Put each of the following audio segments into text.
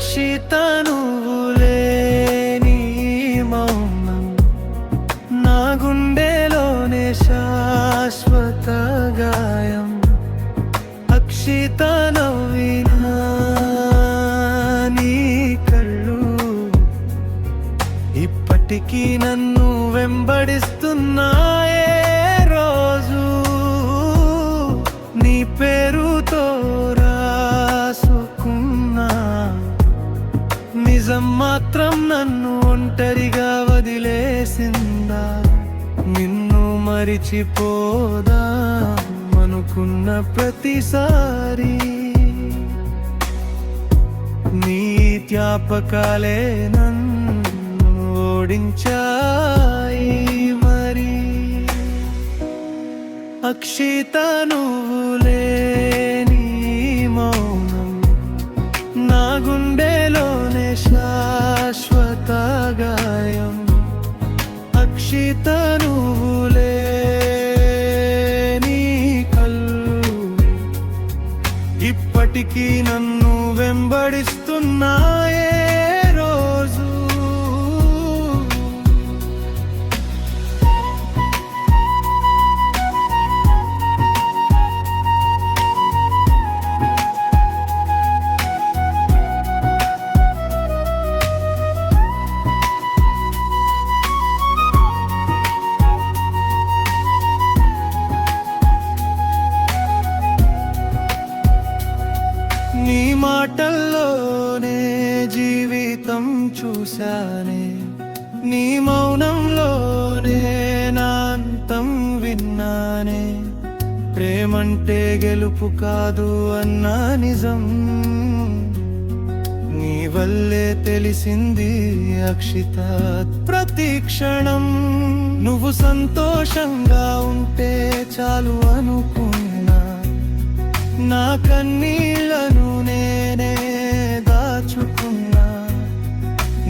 అక్షిత నువ్వు లేని మౌనం నా గుండెలోనే శాశ్వత గాయం. అక్షిత నవ్వినా నీ కళ్ళు ఇప్పటికీ నన్ను వెంబడిస్తున్నాయే. రోజు నీ పేరుతో రాసుకున్నా నిజం మాత్రం నన్ను ఒంటరిగా వదిలేసిందా? నిన్ను మరిచిపోదా అనుకున్న ప్రతిసారి నీ జ్ఞాపకాలే నన్ను ఓడించాయి మరి. అక్షిత నువ్వు లేని మౌనం నా గుండెలోనే శాశ్వత గాయం. అక్షిత నువ్వు లేని కళ్ళు ఇప్పటికీ నన్ను వెంబడిస్తున్నాయే. రోజు నీ మాటల్లోనే జీవితం చూశానే, నీ మౌనంలోనే నా అంతం విన్నానే. ప్రేమంటే గెలుపు కాదు అన్న నిజం నీ వల్లే తెలిసింది అక్షిత. ప్రతి క్షణం నువ్వు సంతోషంగా ఉంటే చాలు అనుకున్నా. నా కన్నీళ్లను నేనే దాచుకున్నా.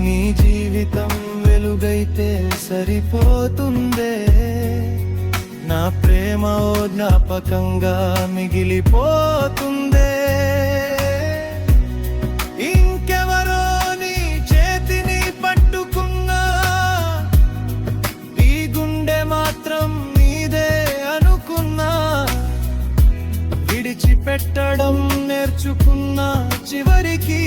నీ జీవితం వెలుగైతే సరిపోతుందే, నా ప్రేమ ఓ జ్ఞాపకంగా మిగిలిపోతుందే. ఇంకెవరో నీ చేతిని పట్టుకున్నా ఈ గుండె మాత్రం నీదే అనుకున్నా. విడిచిపెట్టడం నేర్చుకున్నా చివరికి